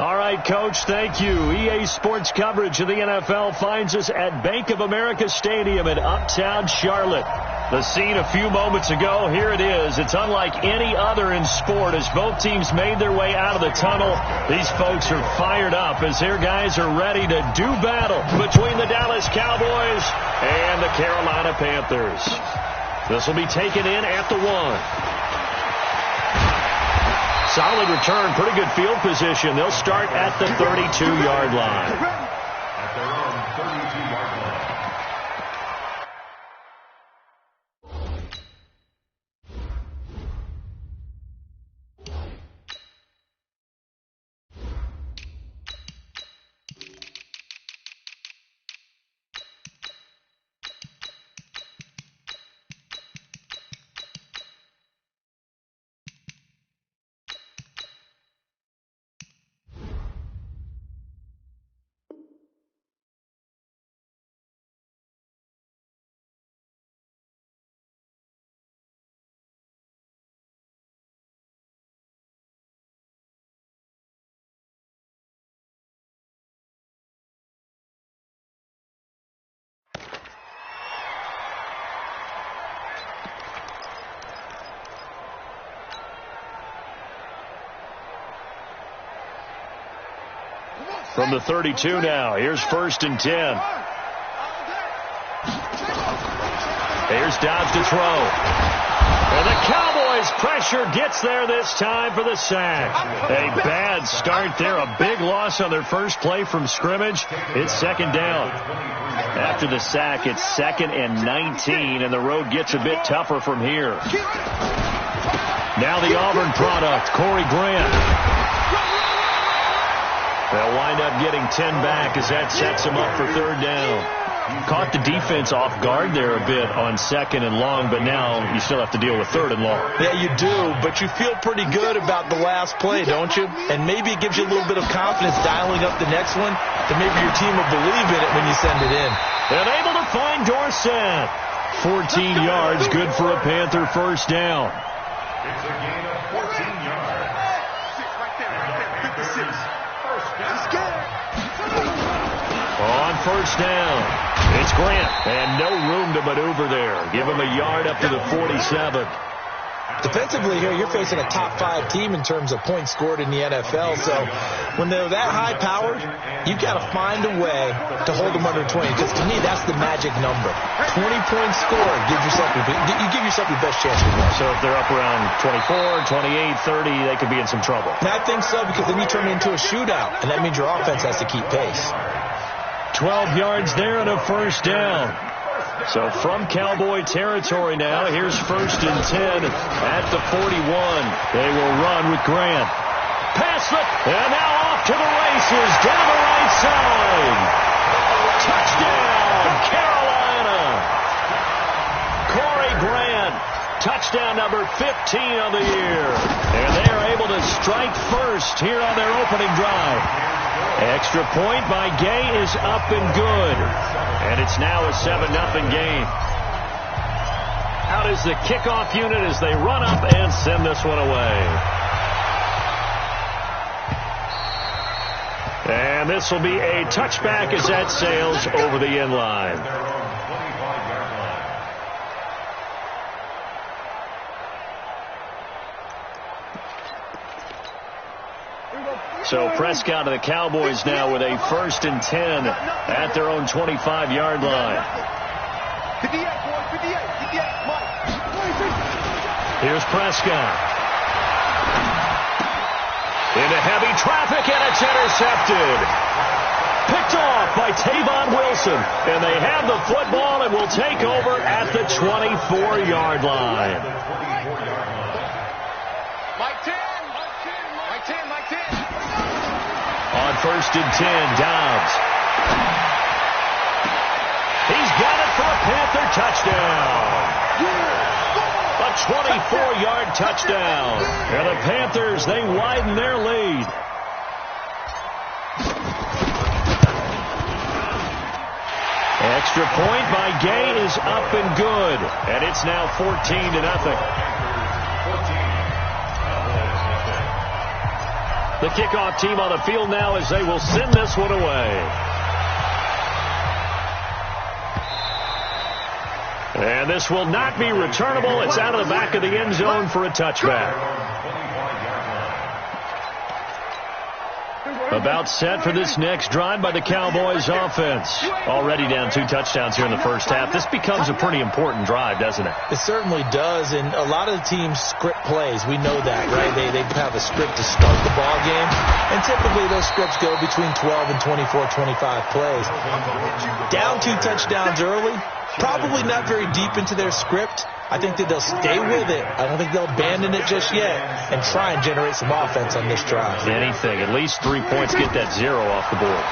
All right, Coach, thank you. EA Sports coverage of the NFL finds us at Bank of America Stadium in Uptown Charlotte. The scene a few moments ago, here it is. It's unlike any other in sport as both teams made their way out of the tunnel. These folks are fired up as their guys are ready to do battle between the Dallas Cowboys and the Carolina Panthers. This will be taken in at the 1. Solid return, pretty good field position. They'll start at the 32-yard line. At their own 32-yard line. From the 32 now, here's 1st and 10. Here's Dobbs to throw. And the Cowboys pressure gets there this time for the sack. A bad start there, a big loss on their first play from scrimmage. It's 2nd down. After the sack, it's 2nd and 19, and the road gets a bit tougher from here. Now the Auburn product, Corey Grant. They'll wind up getting 10 back as that sets them up for 3rd down. Caught the defense off guard there a bit on 2nd and long, but now you still have to deal with 3rd and long. Yeah, you do, but you feel pretty good about the last play, don't you? And maybe it gives you a little bit of confidence dialing up the next one, that maybe your team will believe in it when you send it in. And able to find Dorsett. 14 yards, good for a Panther 1st down. It's a gain of 14 yards. On 1st down, it's Grant, and no room to maneuver there. Give him a yard up to the 47. Defensively here, you're facing a top 5 team in terms of points scored in the NFL. So when they're that high-powered, you've got to find a way to hold them under 20. Because to me, that's the magic number. 20 points scored, you give yourself your best chance to win. So if they're up around 24, 28, 30, they could be in some trouble. And I think so, because then you turn it into a shootout, and that means your offense has to keep pace. 12 yards there and a 1st down. So from Cowboy territory now, here's 1st and 10 at the 41. They will run with Grant. Pass it, and now off to the races down the right side. Touchdown, Carolina. Corey Grant, touchdown number 15 of the year. And they are able to strike first here on their opening drive. Extra point by Gay is up and good. And it's now a 7-0 game. Out is the kickoff unit as they run up and send this one away. And this will be a touchback as that sails over the end line. So Prescott of the Cowboys now with a 1st and 10 at their own 25-yard line. Here's Prescott. Into heavy traffic, and it's intercepted. Picked off by Tavon Wilson. And they have the football and will take over at the 24-yard line. On 1st and 10, Dobbs. He's got it for a Panther touchdown. A 24-yard touchdown. And the Panthers, they widen their lead. Extra point by Gay is up and good. And it's now 14-0. The kickoff team on the field now as they will send this one away. And this will not be returnable. It's out of the back of the end zone for a touchback. About set for this next drive by the Cowboys offense. Already down 2 touchdowns here in the first half. This becomes a pretty important drive, doesn't it? It certainly does, and a lot of the teams script plays. We know that, right? They have a script to start the ball game, and typically those scripts go between 12 and 24, 25 plays. Down 2 touchdowns early, probably not very deep into their script. I think that they'll stay with it. I don't think they'll abandon it just yet and try and generate some offense on this drive. Anything. At least 3 points. Get that 0 off the board.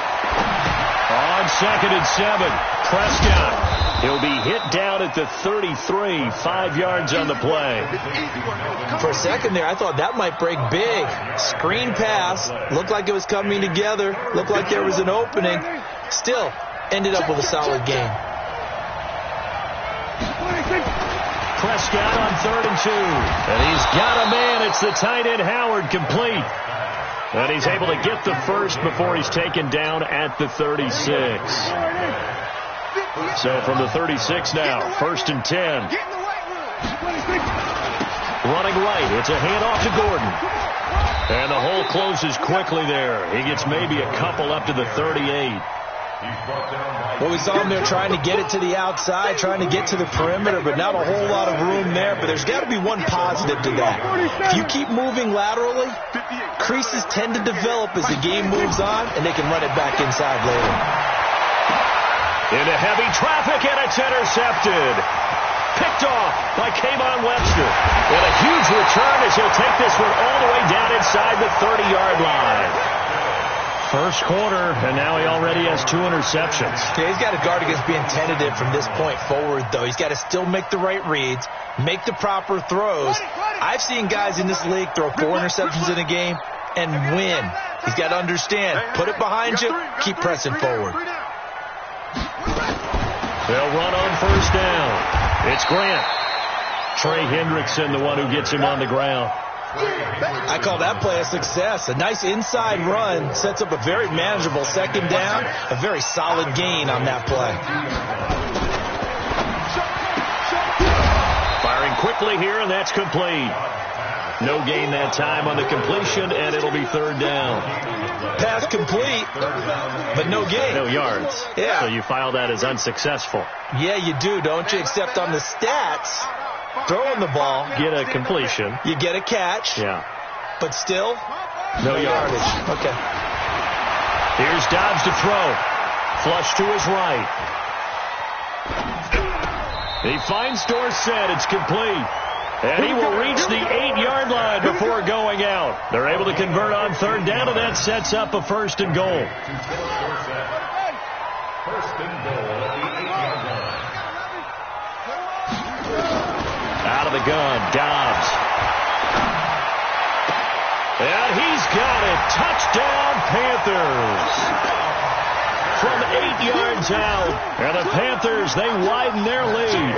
On 2nd and 7, Prescott. He'll be hit down at the 33, 5 yards on the play. For a second there, I thought that might break big. Screen pass. Looked like it was coming together. Looked like there was an opening. Still ended up with a solid game. Prescott on 3rd and 2. And he's got a man. It's the tight end Howard, complete. And he's able to get the first before he's taken down at the 36. So from the 36 now, 1st and 10. Running right. It's a handoff to Gordon. And the hole closes quickly there. He gets maybe a couple up to the 38. Well, we saw him there trying to get it to the outside, trying to get to the perimeter, but not a whole lot of room there. But there's got to be one positive to that. If you keep moving laterally, creases tend to develop as the game moves on, and they can run it back inside later. Into heavy traffic, and it's intercepted. Picked off by Kayvon Webster. And a huge return as he'll take this one all the way down inside the 30-yard line. First quarter, and now he already has 2 interceptions. Yeah, he's got to guard against being tentative from this point forward, though. He's got to still make the right reads, make the proper throws. I've seen guys in this league throw 4 interceptions in a game and win. He's got to understand, put it behind you, keep pressing forward. They'll run on 1st down. It's Grant. Trey Hendrickson, the one who gets him on the ground. I call that play a success. A nice inside run sets up a very manageable 2nd down. A very solid gain on that play. Firing quickly here, and that's complete. No gain that time on the completion, and it'll be 3rd down. Pass complete, but no gain. No yards. Yeah. So you file that as unsuccessful. Yeah, you do, don't you? Except on the stats, throwing the ball. Get a completion. You get a catch. Yeah. But still, no yardage. Okay. Here's Dobbs to throw. Flush to his right. He finds Dorsett. It's complete. And he will reach the 8-yard line before going out. They're able to convert on 3rd down, and that sets up a 1st and goal. Out of the gun, Dobbs. And he's got it. Touchdown, Panthers. From 8 yards out. And the Panthers, they widen their lead.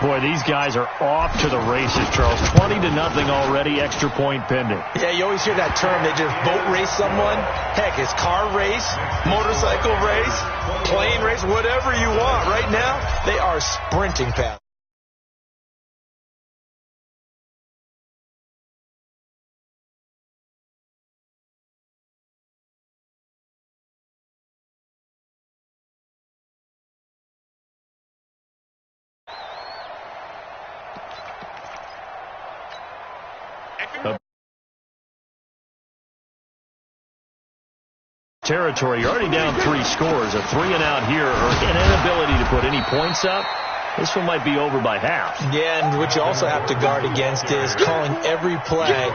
Boy, these guys are off to the races, Charles. 20-0 already, extra point pending. Yeah, you always hear that term. They just boat race someone. Heck, it's car race, motorcycle race, plane race, whatever you want. Right now, they are sprinting past. Territory, you're already down 3 scores. A 3-and-out here, or an inability to put any points up. This one might be over by half. Yeah, and what you also have to guard against is calling every play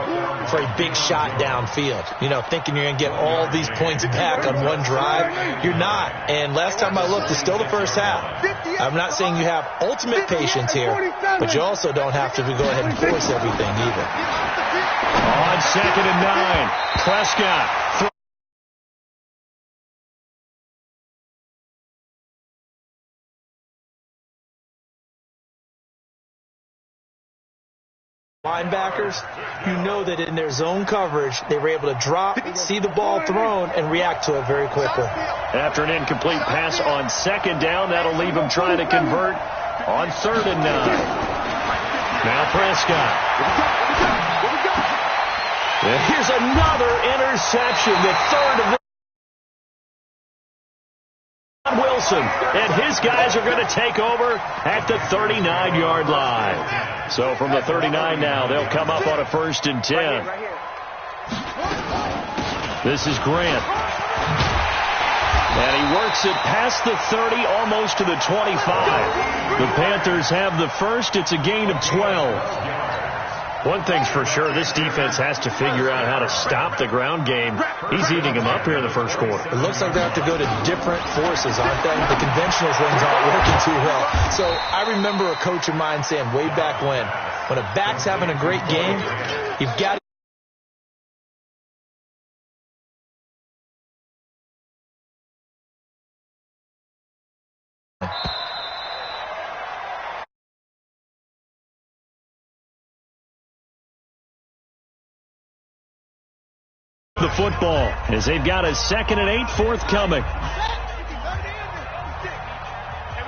for a big shot downfield. You know, thinking you're going to get all these points back on one drive. You're not. And last time I looked, it's still the first half. I'm not saying you have ultimate patience here, but you also don't have to go ahead and force everything either. On 2nd and 9, Prescott. linebackers, you know that in their zone coverage, they were able to drop, see the ball thrown, and react to it very quickly. After an incomplete pass on second down, that'll leave them trying to convert on 3rd and 9. Now Prescott. And here's another interception, the third of the Wilson, and his guys are going to take over at the 39-yard line. So from the 39 now, they'll come up on a 1st and 10. This is Grant. And he works it past the 30, almost to the 25. The Panthers have the first. It's a gain of 12. One thing's for sure, this defense has to figure out how to stop the ground game. He's eating them up here in the first quarter. It looks like they have to go to different forces, aren't they? The conventional things aren't working too well. So I remember a coach of mine saying way back when a back's having a great game, you've got to the football as they've got a 2nd and 8 forthcoming. Hey, we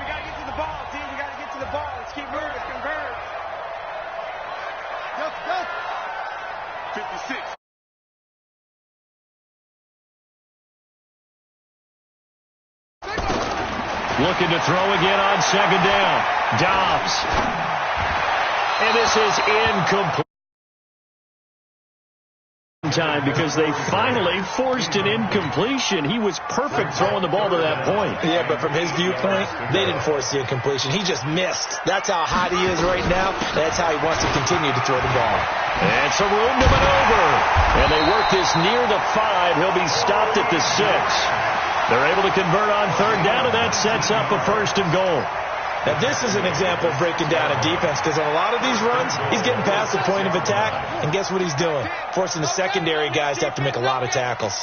got to get to the ball, D. We got to get to the ball. Let's keep moving. Convert. Go. 56. Looking to throw again on 2nd down. Dobbs. And this is incomplete. Time because they finally forced an incompletion. He was perfect throwing the ball to that point. Yeah, but from his viewpoint, they didn't force the incompletion. He just missed. That's how hot he is right now. That's how he wants to continue to throw the ball. And some room to maneuver. And they work this near the 5. He'll be stopped at the 6. They're able to convert on 3rd down, and that sets up a 1st and goal. Now, this is an example of breaking down a defense because on a lot of these runs, he's getting past the point of attack, and guess what he's doing? Forcing the secondary guys to have to make a lot of tackles.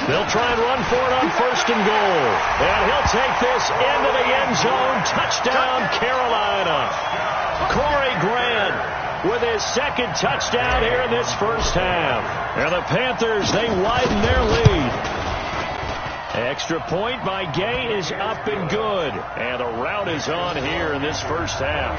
They'll try and run for it on 1st and goal. And he'll take this into the end zone. Touchdown, Carolina. Corey Grant with his 2nd touchdown here in this first half. And the Panthers, they widen their lead. Extra point by Gay is up and good. And the rout is on here in this first half.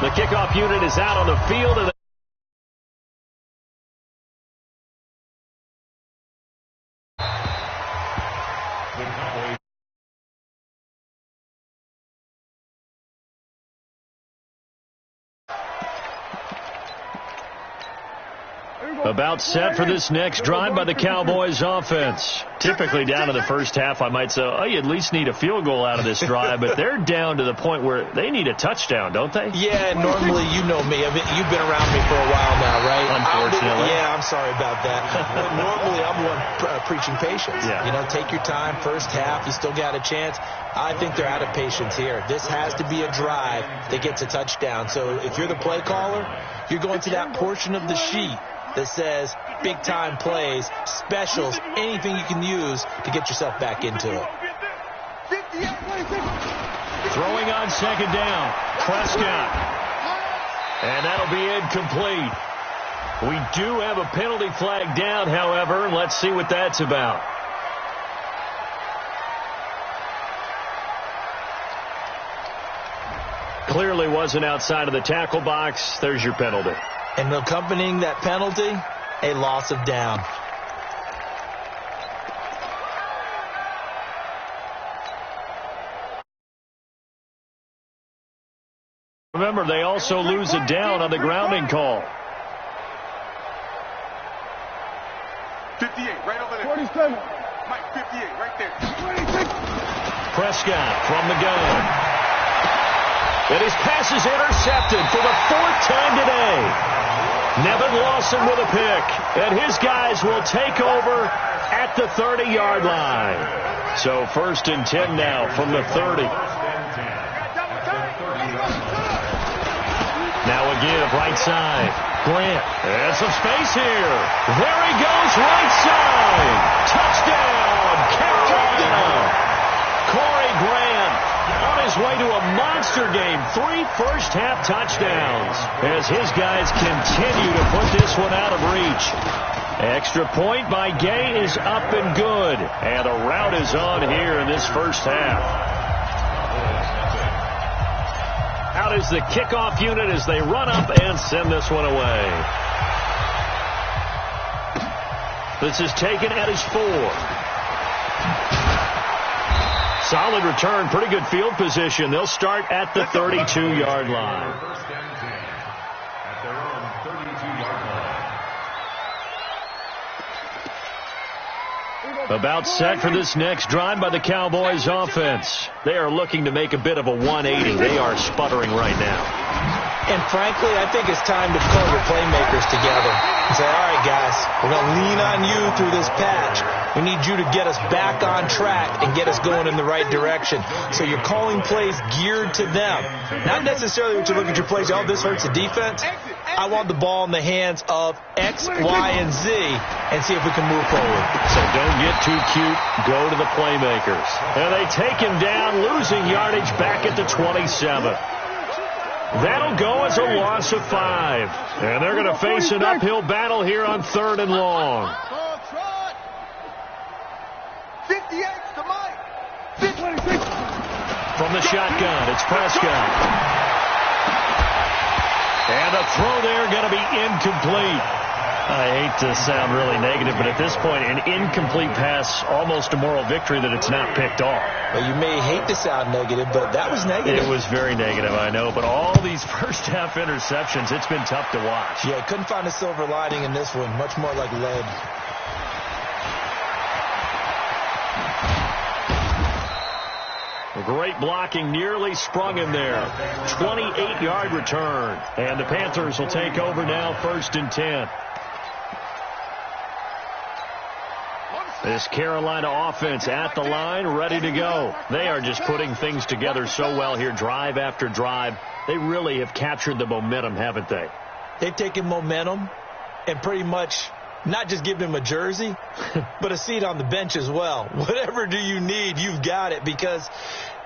The kickoff unit is out on the field. And about set for this next drive by the Cowboys offense. Typically down to the first half, I might say, oh, you at least need a field goal out of this drive, but they're down to the point where they need a touchdown, don't they? Yeah, normally, you know me. I mean, you've been around me for a while now, right? Unfortunately. I'm sorry about that. But normally, I'm one preaching patience. Yeah. You know, take your time. First half, you still got a chance. I think they're out of patience here. This has to be a drive that gets a touchdown. So if you're the play caller, you're going to that portion of the sheet that says big-time plays, specials, anything you can use to get yourself back into it. Throwing on 2nd down, Prescott. And that'll be incomplete. We do have a penalty flag down, however, and let's see what that's about. Clearly wasn't outside of the tackle box. There's your penalty. And accompanying that penalty, a loss of down. Remember, they also lose a down on the grounding call. 58, right over there. 47. Mike, 58, right there. 26. Prescott from the gun. And his pass is intercepted for the 4th time today. Nevin Lawson with a pick, and his guys will take over at the 30-yard line. So 1st and 10 now from the 30. Now a give right side. Grant. And some space here. There he goes right side. Touchdown, Carolina. Corey Grant on his way to a monster game. 3 first-half touchdowns as his guys continue to put this one out of reach. Extra point by Gay is up and good. And a rout is on here in this first half. Out is the kickoff unit as they run up and send this one away. This is taken at his 4. Solid return, pretty good field position. They'll start at the 32-yard line. About set for this next drive by the Cowboys offense. They are looking to make a bit of a 180. They are sputtering right now. And frankly, I think it's time to pull your playmakers together and say, all right, guys, we're going to lean on you through this patch. We need you to get us back on track and get us going in the right direction. So you're calling plays geared to them. Not necessarily what you look at your plays, oh, this hurts the defense. I want the ball in the hands of X, Y, and Z and see if we can move forward. So don't get too cute. Go to the playmakers. And they take him down, losing yardage back at the 27. That'll go as a loss of 5. And they're going to face an uphill battle here on 3rd and long. 58 to Mike. 26. From the shotgun, it's Prescott. And the throw there going to be incomplete. I hate to sound really negative, but at this point, an incomplete pass, almost a moral victory that it's not picked off. Well, you may hate to sound negative, but that was negative. It was very negative, I know. But all these first-half interceptions, it's been tough to watch. Yeah, couldn't find a silver lining in this one. Much more like lead. Great blocking, nearly sprung him there. 28-yard return. And the Panthers will take over now, 1st and 10. This Carolina offense at the line, ready to go. They are just putting things together so well here, drive after drive. They really have captured the momentum, haven't they? They've taken momentum and pretty much not just given him a jersey, but a seat on the bench as well. Whatever do you need, you've got it, because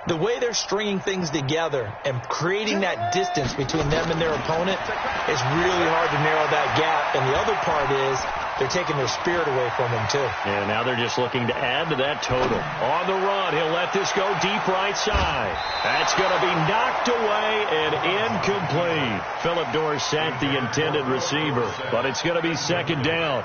the way they're stringing things together and creating that distance between them and their opponent is really hard to narrow that gap. And the other part is they're taking their spirit away from them, too. And now they're just looking to add to that total. On the run, he'll let this go deep right side. That's going to be knocked away and incomplete. Phillip Dorsett, the intended receiver, but it's going to be 2nd down.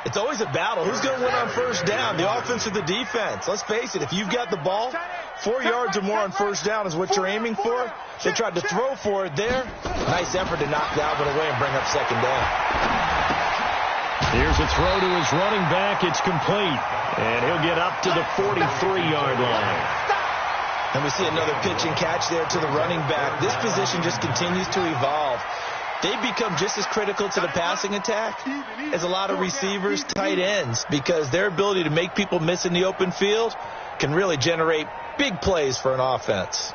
It's always a battle. Who's going to win on 1st down, the offense or the defense? Let's face it, if you've got the ball, 4 yards or more on 1st down is what you're aiming for. They tried to throw for it there. Nice effort to knock Dalvin away and bring up 2nd down. Here's a throw to his running back. It's complete. And he'll get up to the 43-yard line. And we see another pitch and catch there to the running back. This position just continues to evolve. They've become just as critical to the passing attack as a lot of receivers, tight ends, because their ability to make people miss in the open field can really generate big plays for an offense.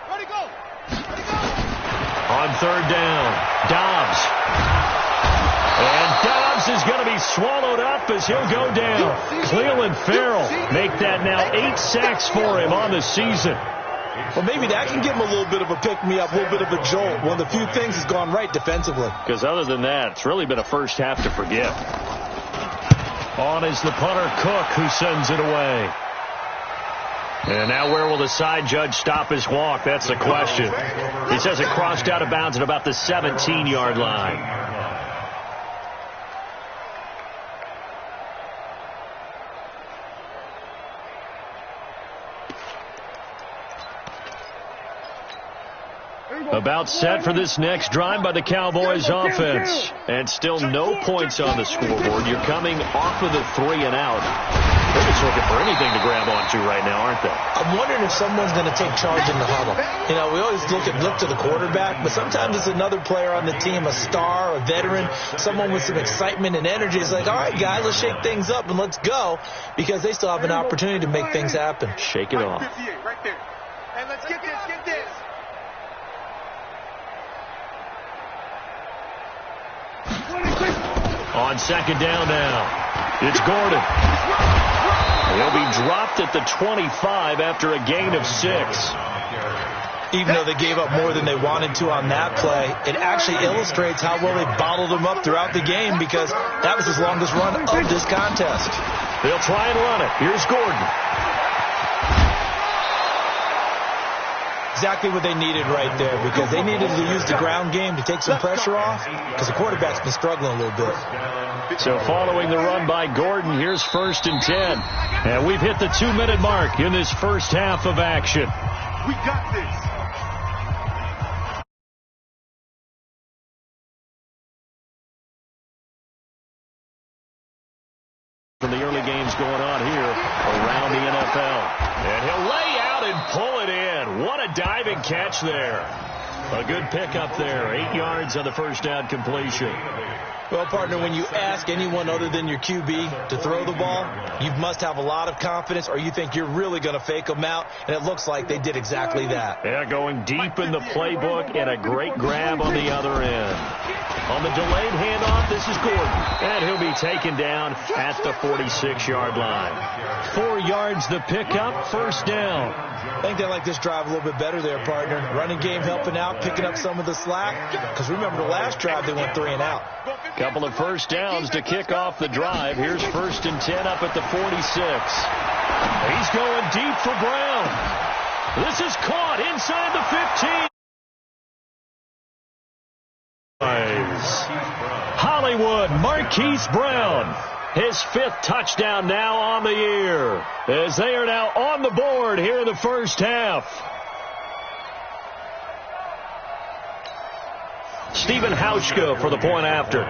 Ready, go. Ready, go. On 3rd down, Dobbs. And Dobbs is going to be swallowed up as he'll go down. Cleveland Farrell make that now 8 sacks for him on the season. Well, maybe that can give him a little bit of a pick-me-up, a little bit of a jolt. One of the few things has gone right defensively. Because other than that, it's really been a first half to forget. On is the punter, Cook, who sends it away. And now where will the side judge stop his walk? That's the question. He says it crossed out of bounds at about the 17-yard line. About set for this next drive by the Cowboys offense. And still no points on the scoreboard. You're coming off of the 3 and out. They're just looking for anything to grab onto right now, aren't they? I'm wondering if someone's going to take charge in the huddle. You know, we always look to the quarterback, but sometimes it's another player on the team, a star, a veteran, someone with some excitement and energy. It's like, all right, guys, let's shake things up and let's go, because they still have an opportunity to make things happen. Shake it off. 58 right there. And let's get this, get this. On second down now, it's Gordon. He'll be dropped at the 25 after a gain of 6. Even though they gave up more than they wanted to on that play, it actually illustrates how well they bottled him up throughout the game, because that was his longest run of this contest. They'll try and run it. Here's Gordon. Exactly what they needed right there, because they needed to use the ground game to take some pressure off, because the quarterback's been struggling a little bit. So following the run by Gordon, here's 1st and 10. And we've hit the 2-minute mark in this first half of action. We got this. From the early games going on here around the NFL. And he'll lay out and pull it in. What a diving catch there. A good pickup there. 8 yards on the first down completion. Well, partner, when you ask anyone other than your QB to throw the ball, you must have a lot of confidence, or you think you're really going to fake them out, and it looks like they did exactly that. Yeah, going deep in the playbook, and a great grab on the other end. On the delayed handoff, this is Gordon, and he'll be taken down at the 46-yard line. 4 yards the pickup, first down. I think they like this drive a little bit better there, partner. Running game helping out, picking up some of the slack, because remember the last drive they went 3 and out. Couple of first downs to kick off the drive. Here's 1st and 10 up at the 46. He's going deep for Brown. This is caught inside the 15. Hollywood Marquise Brown. His 5th touchdown now on the year, as they are now on the board here in the first half. Stephen Hauschka for the point after.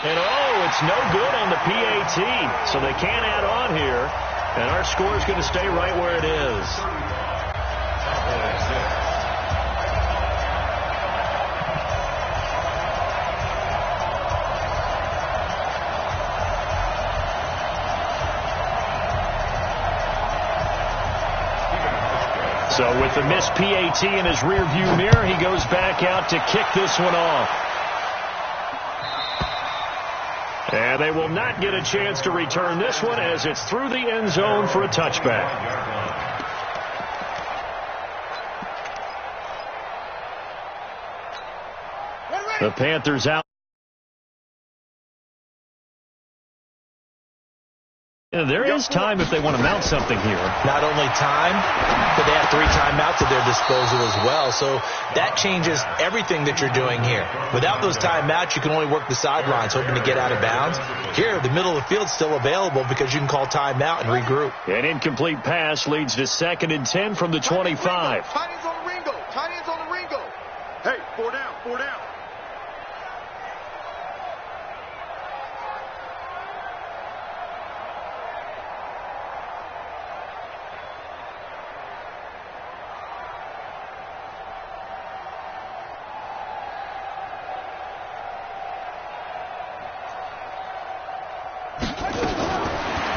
And it's no good on the PAT, so they can't add on here, and our score is going to stay right where it is. So with the missed PAT in his rearview mirror, he goes back out to kick this one off. And they will not get a chance to return this one, as it's through the end zone for a touchback. The Panthers out. There is time if they want to mount something here. Not only time, but they have 3 timeouts at their disposal as well. So that changes everything that you're doing here. Without those timeouts, you can only work the sidelines, hoping to get out of bounds. Here, the middle of the field's still available because you can call timeout and regroup. An incomplete pass leads to 2nd and 10 from the 25. Tight ends on the Ringo. Tight ends on the Ringo. Hey, 4 down, 4 down.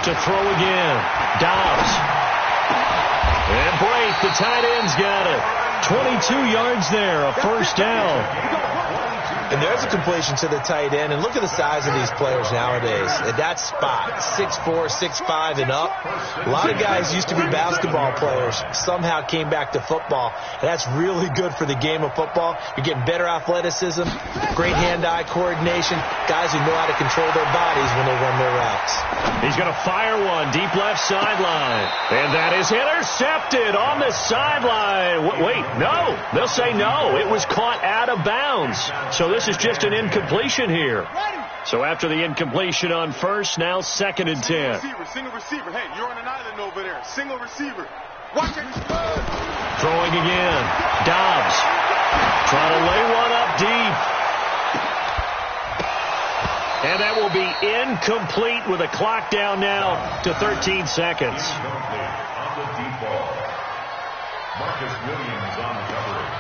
To throw again. Dobbs. And Braith, the tight end's got it. 22 yards there, a first down. And there's a completion to the tight end. And look at the size of these players nowadays. At that spot, 6'4", 6'5", and up. A lot of guys used to be basketball players, somehow came back to football. And that's really good for the game of football. You're getting better athleticism, great hand-eye coordination, guys who know how to control their bodies when they run their routes. He's going to fire one deep left sideline. And that is intercepted on the sideline. Wait, no. They'll say no. It was caught out of bounds. So this is just an incompletion here. So after the incompletion on first, now 2nd and 10. Single receiver. Hey, you're on an island over there. Single receiver. Watch it. Throwing again. Dobbs. Trying to lay one up deep. And that will be incomplete with a clock down now to 13 seconds. Marcus Williams on the coverage.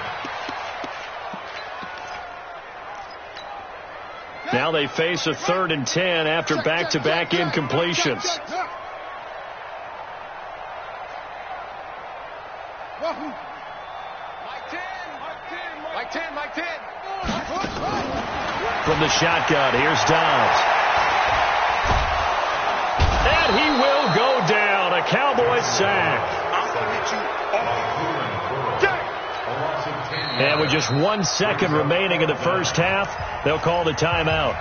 Now they face a 3rd and 10 after back-to-back incompletions. Mike 10. Mike 10. Mike 10. from the shotgun. Here's Dobbs. And he will go down. A Cowboys sack. And with just 1 second remaining in the first half, they'll call the timeout.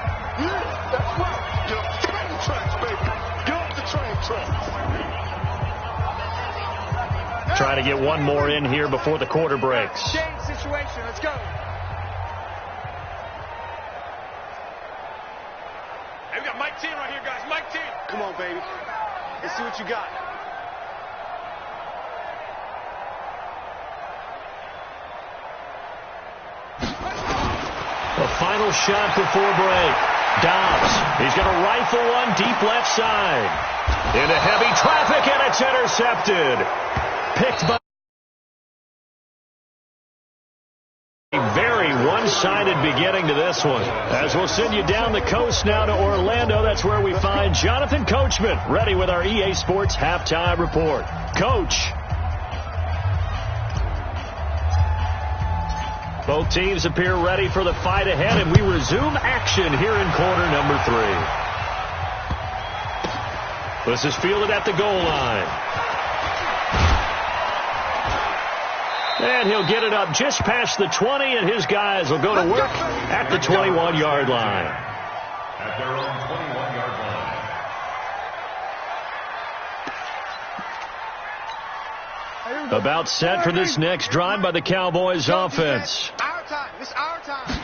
Try to get one more in here before the quarter breaks. Change situation. Let's go. Hey, we got Mike 10 right here, guys. Mike 10. Come on, baby. Let's see what you got. The final shot before break. Dobbs. He's going to rifle one deep left side. Into heavy traffic, and it's intercepted. Picked by a very one-sided beginning to this one. As we'll send you down the coast now to Orlando, that's where we find Jonathan Coachman, ready with our EA Sports Halftime Report. Coach. Both teams appear ready for the fight ahead, and we resume action here in quarter number 3. This is fielded at the goal line. And he'll get it up just past the 20, and his guys will go to work at the 21-yard line. At their own 21-yard line. About set for this next drive by the Cowboys offense. Our time. It's our time.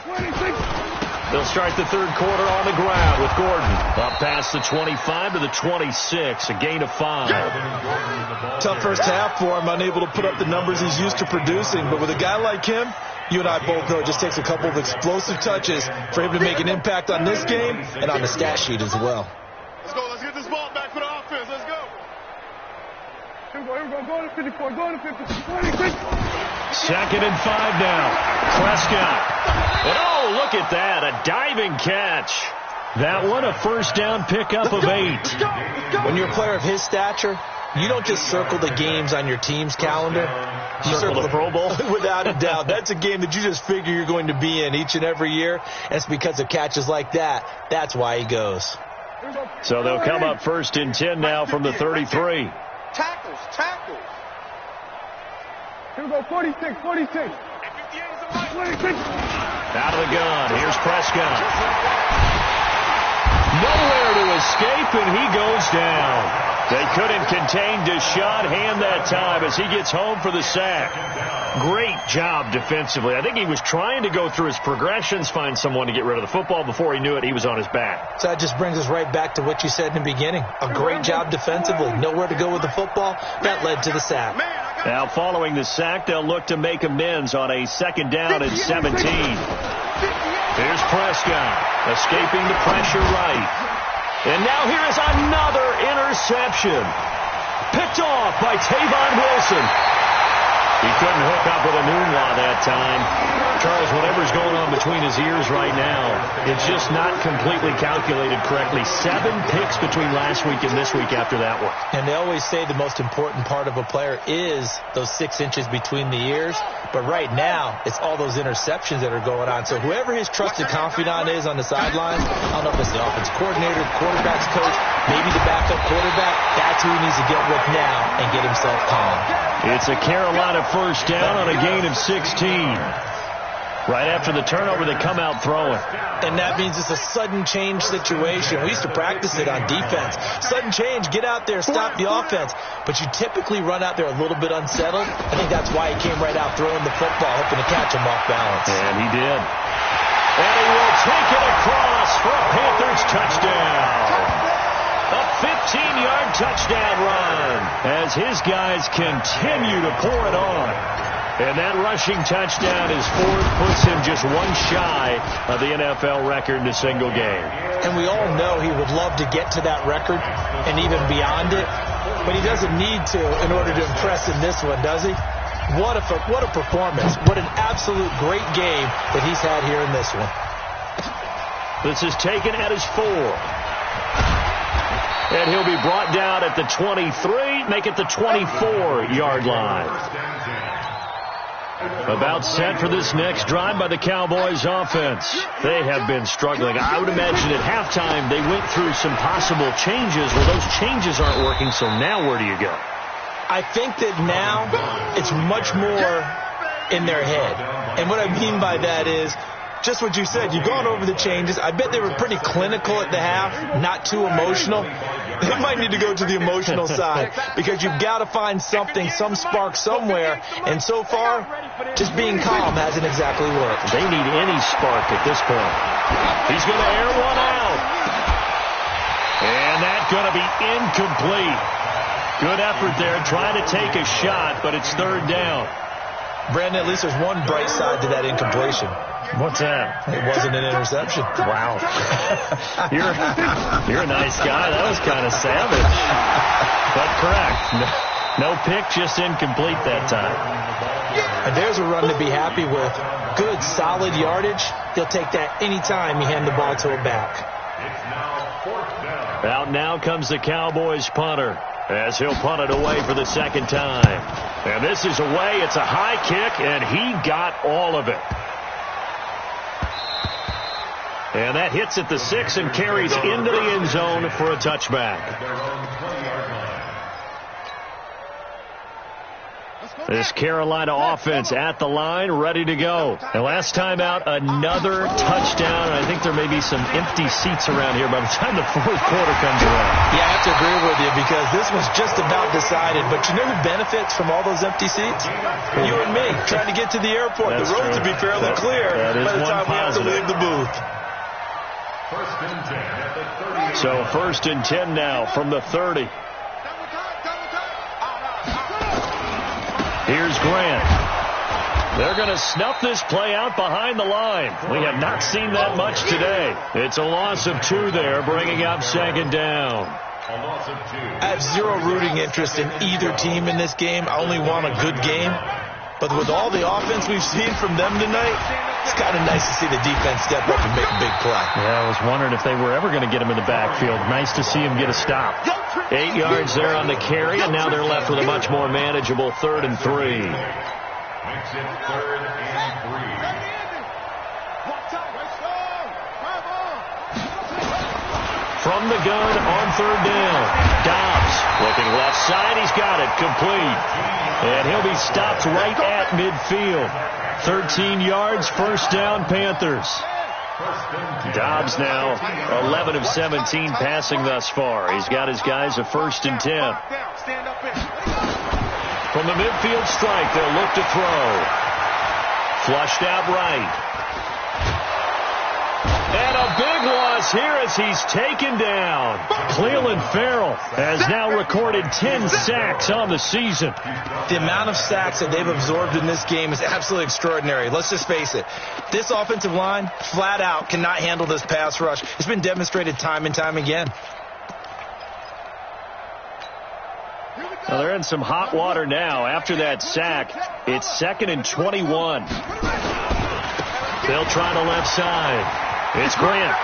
They'll start the third quarter on the ground with Gordon. Up past the 25 to the 26, a gain of 5. Tough first half for him, unable to put up the numbers he's used to producing. But with a guy like him, you and I both know it just takes a couple of explosive touches for him to make an impact on this game and on the stat sheet as well. Let's go. Let's get this ball back for the offense. Let's go. Here we go. Go to 54. Go to 54. 26. 2nd and 5 now. Prescott. And oh, look at that. A diving catch. That one, a first down pickup of 8. When you're a player of his stature, you don't just circle the games on your team's calendar. You circle the Pro Bowl. Without a doubt. That's a game that you just figure you're going to be in each and every year. And it's because of catches like that. That's why he goes. So they'll come up 1st and 10 now from the 33. Tackles. Here we go. 46. 46. 26. Out of the gun. Here's Prescott. Nowhere to escape, and he goes down. They couldn't contain Deshaun Hand that time as he gets home for the sack. Great job defensively. I think he was trying to go through his progressions, find someone to get rid of the football. Before he knew it, he was on his back. So that just brings us right back to what you said in the beginning. A great job defensively. Nowhere to go with the football. That led to the sack. Now following the sack, they'll look to make amends on a 2nd down and 17. Here's Prescott, escaping the pressure right. And now here is another interception. Picked off by Tavon Wilson. He couldn't hook up with a Nunwa that time. Charles, whatever's going on between his ears right now, it's just not completely calculated correctly. 7 picks between last week and this week after that one. And they always say the most important part of a player is those 6 inches between the ears. But right now, it's all those interceptions that are going on. So whoever his trusted confidant is on the sidelines, I don't know if it's the offense coordinator, quarterback's coach, maybe the backup quarterback, that's who he needs to get with now and get himself calm. It's a Carolina first down on a gain of 16. Right after the turnover, they come out throwing. And that means it's a sudden change situation. We used to practice it on defense. Sudden change, get out there, stop the offense. But you typically run out there a little bit unsettled. I think that's why he came right out throwing the football, hoping to catch him off balance. And he did. And he will take it across for a Panthers touchdown. A 15-yard touchdown run as his guys continue to pour it on. And that rushing touchdown is 4th, puts him just one shy of the NFL record in a single game. And we all know he would love to get to that record and even beyond it, but he doesn't need to in order to impress in this one, does he? What a performance. What an absolute great game that he's had here in this one. This is taken at his 4. And he'll be brought down at the 23, make it the 24-yard line. About set for this next drive by the Cowboys offense. They have been struggling. I would imagine at halftime they went through some possible changes. Well, those changes aren't working, so now where do you go? I think that now it's much more in their head. And what I mean by that is just what you said. You've gone over the changes. I bet they were pretty clinical at the half, not too emotional. They might need to go to the emotional side because you've got to find something, some spark somewhere. And so far, just being calm hasn't exactly worked. They need any spark at this point. He's going to air one out. And that's going to be incomplete. Good effort there trying to take a shot, but it's third down. Brandon, at least there's one bright side to that incompletion. What's that? It wasn't an interception. Wow. You're a nice guy. That was kind of savage. But correct. No pick, just incomplete that time. And there's a run to be happy with. Good, solid yardage. He'll take that anytime you hand the ball to a back. Out now comes the Cowboys punter, as he'll punt it away for the second time. And this is away. It's a high kick, and he got all of it. And that hits at the 6 and carries into the end zone for a touchback. This Carolina offense at the line, ready to go. And last time out, another touchdown. And I think there may be some empty seats around here by the time the fourth quarter comes around. Yeah, I have to agree with you because this was just about decided. But you know who benefits from all those empty seats? You and me, trying to get to the airport. That's the roads true. will be fairly clear by the time we have to leave the booth. So 1st and 10 now from the 30. Here's Grant. They're going to snuff this play out behind the line. We have not seen that much today. It's a loss of 2 there, bringing up second down. I have zero rooting interest in either team in this game. I only want a good game. But with all the offense we've seen from them tonight, it's kind of nice to see the defense step up and make a big play. Yeah, I was wondering if they were ever going to get him in the backfield. Nice to see him get a stop. 8 yards there on the carry, and now they're left with a much more manageable 3rd and 3. Makes it 3rd and 3. From the gun on 3rd down. Dobbs looking left side. He's got it. Complete. And he'll be stopped right at midfield. 13 yards, 1st down, Panthers. Dobbs now 11 of 17 passing thus far. He's got his guys a 1st and 10. From the midfield strike, they'll look to throw. Flushed out right. And a big loss here as he's taken down. Cleveland Farrell has now recorded 10 sacks on the season. The amount of sacks that they've absorbed in this game is absolutely extraordinary. Let's just face it. This offensive line, flat out, cannot handle this pass rush. It's been demonstrated time and time again. Well, they're in some hot water now. After that sack, it's 2nd and 21. They'll try the left side. It's Grant.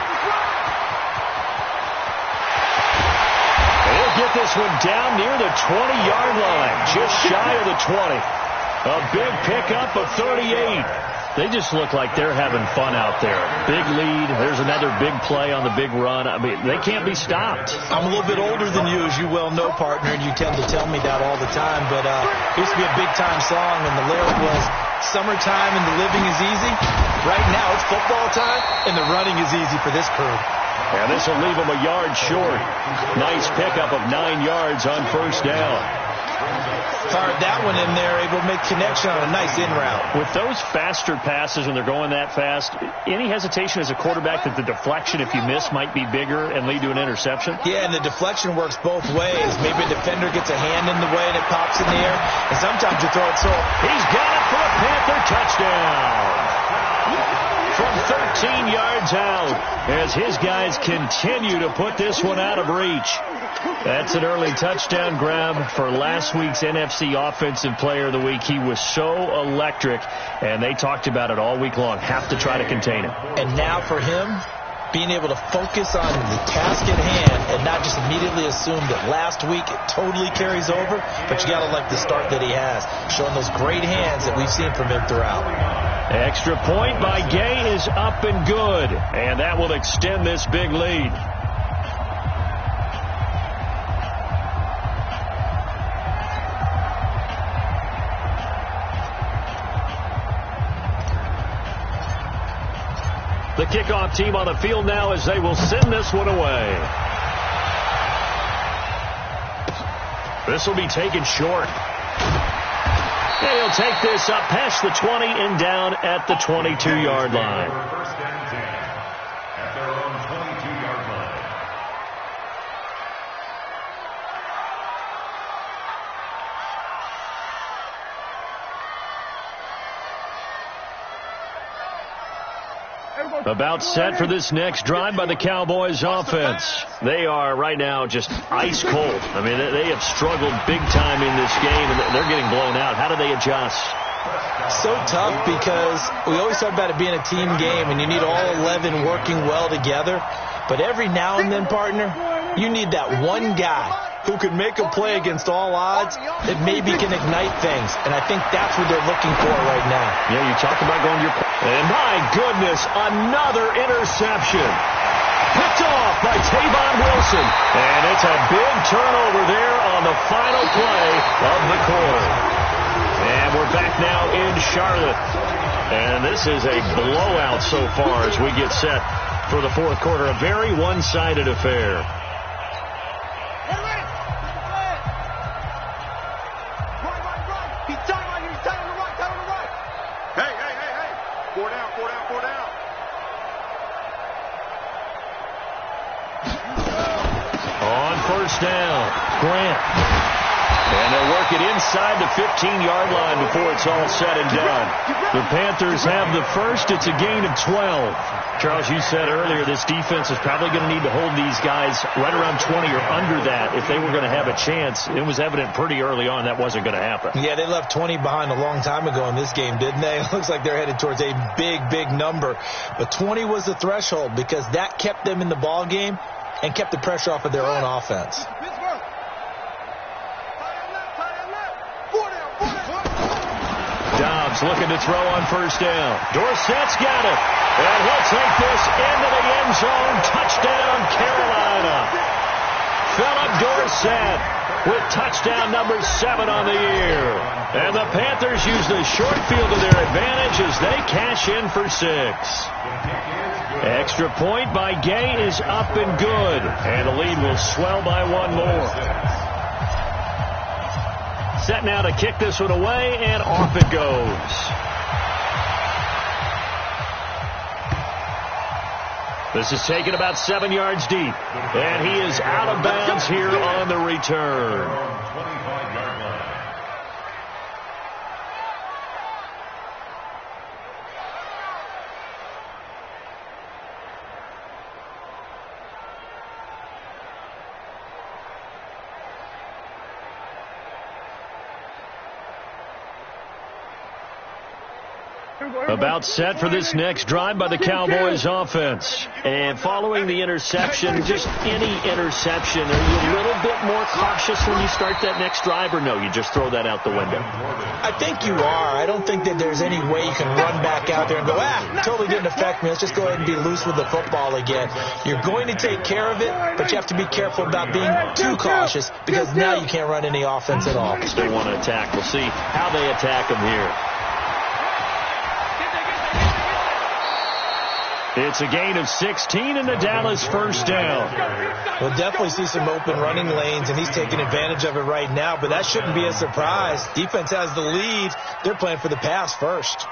They'll get this one down near the 20-yard line, just shy of the 20. A big pickup of 38. They just look like they're having fun out there. Big lead. There's another big play on the big run. I mean, they can't be stopped. I'm a little bit older than you, as you well know, partner, and you tend to tell me that all the time. But it used to be a big-time song, and the lyric was, "Summertime and the living is easy." Right now, it's football time, and the running is easy for this crew. And this will leave them a yard short. Nice pickup of 9 yards on 1st down. Fired that one in there, able to make connection on a nice in route. With those faster passes when they're going that fast, any hesitation as a quarterback that the deflection, if you miss, might be bigger and lead to an interception? Yeah, and the deflection works both ways. Maybe a defender gets a hand in the way and it pops in the air, and sometimes you throw it so. He's got it for a Panther touchdown. From 13 yards out, as his guys continue to put this one out of reach. That's an early touchdown grab for last week's NFC Offensive Player of the Week. He was so electric, and they talked about it all week long. Have to try to contain him. And now for him, being able to focus on the task at hand and not just immediately assume that last week it totally carries over, but you got to like the start that he has, showing those great hands that we've seen from him throughout. Extra point by Gay is up and good, and that will extend this big lead. The kickoff team on the field now as they will send this one away. This will be taken short. And he'll take this up past the 20 and down at the 22-yard line. First and 10 at their own 22-yard line. About set for this next drive by the Cowboys offense. They are right now just ice cold. I mean, they have struggled big time in this game, and they're getting blown out. How do they adjust? So tough because we always talk about it being a team game, and you need all 11 working well together. But every now and then, partner, you need that one guy who can make a play against all odds that maybe can ignite things. And I think that's what they're looking for right now. Yeah, you talk about going to your... And my goodness, another interception. Picked off by Tavon Wilson. And it's a big turnover there on the final play of the quarter. And we're back now in Charlotte. And this is a blowout so far as we get set for the fourth quarter. A very one-sided affair. Down, Grant. And they'll work it inside the 15-yard line before it's all said and done. The Panthers have the first. It's a gain of 12. Charles, you said earlier this defense is probably going to need to hold these guys right around 20 or under that if they were going to have a chance. It was evident pretty early on that wasn't going to happen. Yeah, they left 20 behind a long time ago in this game, didn't they? It looks like they're headed towards a big, big number. But 20 was the threshold because that kept them in the ball game and kept the pressure off of their own offense. Dobbs looking to throw on first down. Dorsett's got it. And he'll take this into the end zone. Touchdown, Carolina. Philip Dorsett with touchdown number 7 on the year. And the Panthers use the short field to their advantage as they cash in for 6. Extra point by Gay is up and good. And the lead will swell by 1 more. Set now to kick this one away, and off it goes. This is taken about 7 yards deep. And he is out of bounds here on the return. 25-yard line. About set for this next drive by the Cowboys offense. And following the interception, just any interception, are you a little bit more cautious when you start that next drive, or no, you just throw that out the window? I think you are. I don't think that there's any way you can run back out there and go, totally didn't affect me. Let's just go ahead and be loose with the football again. You're going to take care of it, but you have to be careful about being too cautious because now you can't run any offense at all. They want to attack. We'll see how they attack them here. It's a gain of 16 in the Dallas first down. We'll definitely see some open running lanes, and he's taking advantage of it right now, but that shouldn't be a surprise. Defense has the lead. They're playing for the pass first.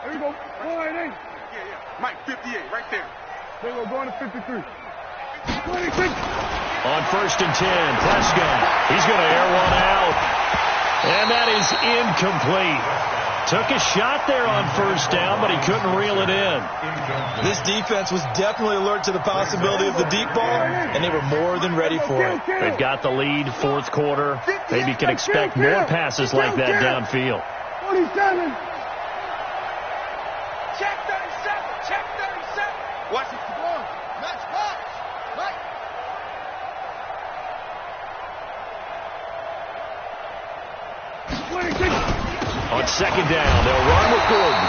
There you go. All right, yeah. Mike, 58, right there. There you go, going to 53. 26. On first and 10, Prescott. He's going to air one out. And that is incomplete. took a shot there on first down, but he couldn't reel it in. This defense was definitely alert to the possibility of the deep ball, and they were more than ready for it. They've got the lead, fourth quarter. Maybe can expect more passes like that downfield. 47. Check 37. Check 37. Watch it. Match box. Right. On second down, they'll run with Gordon.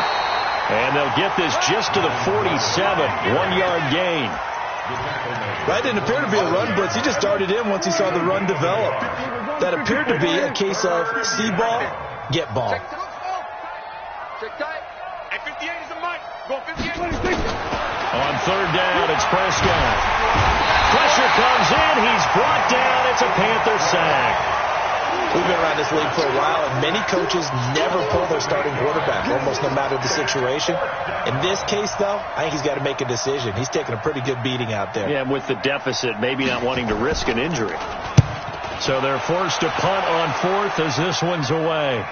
And they'll get this just to the 47, 1-yard gain. That didn't appear to be a run blitz. He just darted in once he saw the run develop. That appeared to be a case of see ball, get ball. Check tight. At 58 is a mic. Go 58. On third down, it's Prescott. Pressure comes in. He's brought down. It's a Panther sack. We've been around this league for a while, and many coaches never pull their starting quarterback, almost no matter the situation. In this case, though, I think he's got to make a decision. He's taking a pretty good beating out there. Yeah, with the deficit, maybe not wanting to risk an injury. So they're forced to punt on fourth as this one's away.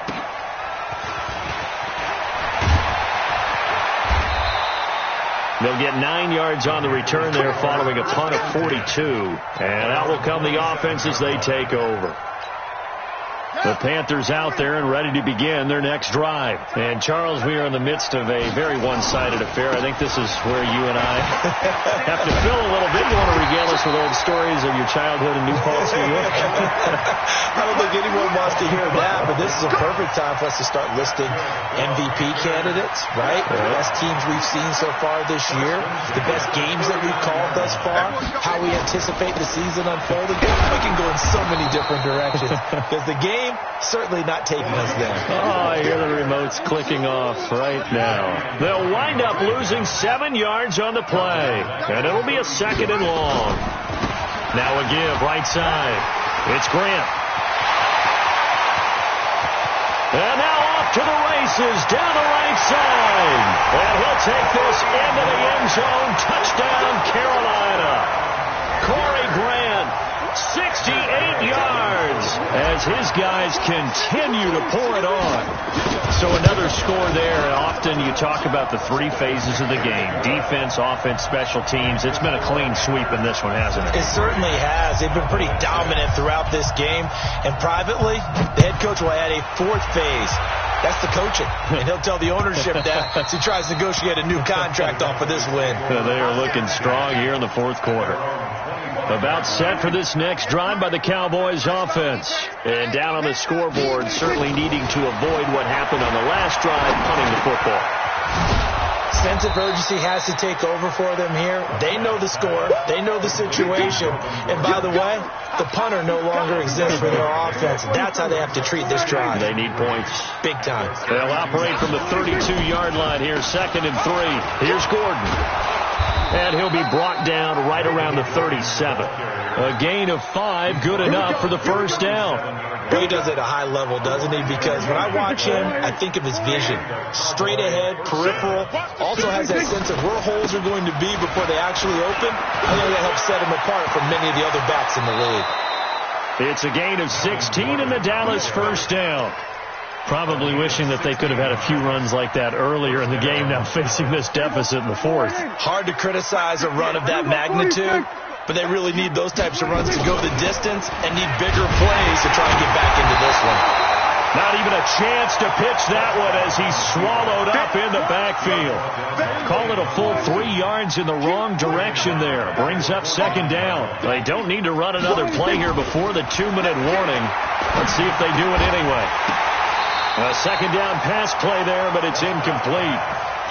They'll get 9 yards on the return there following a punt of 42. And out will come the offense as they take over. The Panthers out there and ready to begin their next drive. And, Charles, we are in the midst of a very one-sided affair. I think this is where you and I have to fill a little bit. You want to regale us with old stories of your childhood in New Paltz, New York? I don't think anyone wants to hear that, but this is a perfect time for us to start listing MVP candidates, right? The best teams we've seen so far this year, the best games that we've called thus far, how we anticipate the season unfolding. We can go in so many different directions because the game certainly not taking us there. Oh, I hear the remotes clicking off right now. They'll wind up losing 7 yards on the play, and it'll be a second and long. Now a give right side. It's Grant. And now off to the races down the right side. And he'll take this into the end zone. Touchdown, Carolina. Corey Grant. 68 yards as his guys continue to pour it on. So another score there. Often you talk about the three phases of the game. Defense, offense, special teams. It's been a clean sweep in this one, hasn't it? It certainly has. They've been pretty dominant throughout this game. And privately, the head coach will add a fourth phase. That's the coaching. And he'll tell the ownership that as he tries to negotiate a new contract off of this win. They are looking strong here in the fourth quarter. About set for this next drive by the Cowboys offense. And down on the scoreboard, certainly needing to avoid what happened on the last drive, punting the football. Sense of urgency has to take over for them here. They know the score. They know the situation. And by the way, the punter no longer exists for their offense. That's how they have to treat this drive. They need points. Big time. They'll operate from the 32-yard line here, 2nd and 3. Here's Gordon. And he'll be brought down right around the 37. A gain of 5, good enough for the first down. He does it at a high level, doesn't he? Because when I watch him, I think of his vision. Straight ahead, peripheral. Also has that sense of where holes are going to be before they actually open. I think that helps set him apart from many of the other backs in the league. It's a gain of 16 in the Dallas first down. Probably wishing that they could have had a few runs like that earlier in the game, now facing this deficit in the fourth. Hard to criticize a run of that magnitude, but they really need those types of runs to go the distance and need bigger plays to try and get back into this one. Not even a chance to pitch that one as he's swallowed up in the backfield. Call it a full 3 yards in the wrong direction there. Brings up second down. They don't need to run another play here before the 2-minute warning. Let's see if they do it anyway. A second down pass play there, but it's incomplete.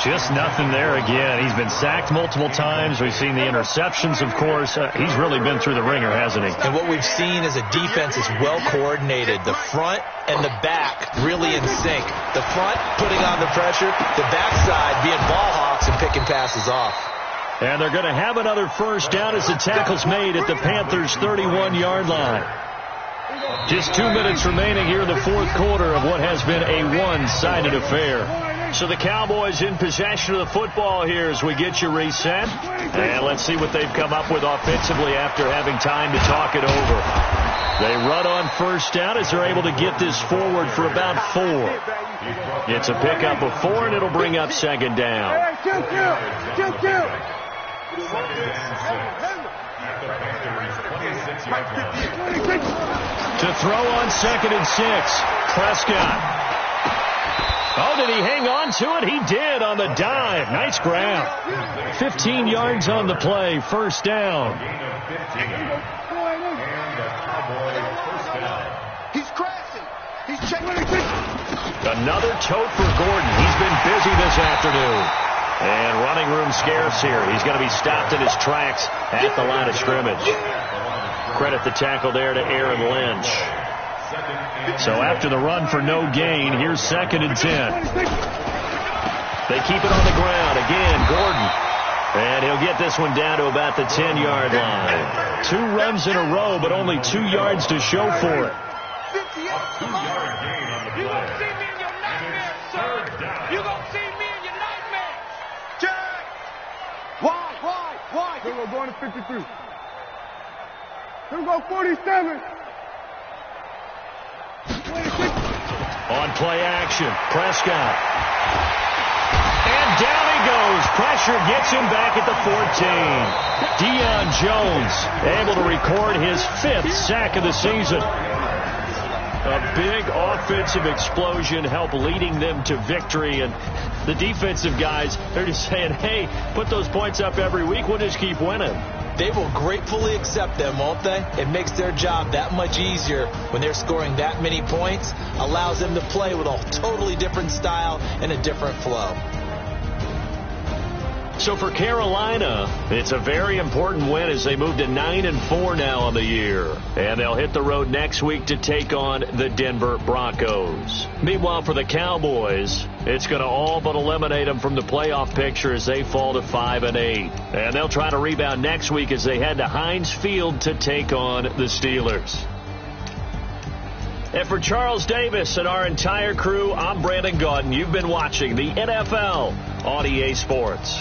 Just nothing there again. He's been sacked multiple times. We've seen the interceptions, of course. He's really been through the ringer, hasn't he? And what we've seen is a defense that's well coordinated. The front and the back really in sync. The front putting on the pressure, the backside being ball hawks and picking passes off. And they're going to have another first down as the tackle's made at the Panthers' 31-yard line. Just 2 minutes remaining here in the fourth quarter of what has been a one-sided affair. So the Cowboys in possession of the football here as we get you reset. And let's see what they've come up with offensively after having time to talk it over. They run on first down as they're able to get this forward for about 4. It's a pickup of 4, and it'll bring up second down. Hey, kill. To throw on 2nd and 6, Prescott. Oh, did he hang on to it? He did on the dive. Nice grab. 15 yards on the play. First down. He's crashing. He's checking. Another tote for Gordon. He's been busy this afternoon. And running room scarce here. He's going to be stopped in his tracks at the line of scrimmage. Credit the tackle there to Aaron Lynch. So after the run for no gain, here's 2nd and 10. They keep it on the ground. Again, Gordon. And he'll get this one down to about the 10-yard line. 2 runs in a row, but only 2 yards to show for it. 2-yard gain on the play. You're going to see me in your nightmares. Check. Why? Here we go, going to 53. Here we go, 47. On play action, Prescott. And down he goes. Pressure gets him back at the 14. Deion Jones able to record his 5th sack of the season. A big offensive explosion helped leading them to victory. And the defensive guys, they're just saying, hey, put those points up every week. We'll just keep winning. They will gratefully accept them, won't they? It makes their job that much easier when they're scoring that many points. Allows them to play with a totally different style and a different flow. So for Carolina, it's a very important win as they move to 9-4 now on the year. And they'll hit the road next week to take on the Denver Broncos. Meanwhile, for the Cowboys, it's going to all but eliminate them from the playoff picture as they fall to 5-8. And they'll try to rebound next week as they head to Heinz Field to take on the Steelers. And for Charles Davis and our entire crew, I'm Brandon Gaudin. You've been watching the NFL on EA Sports.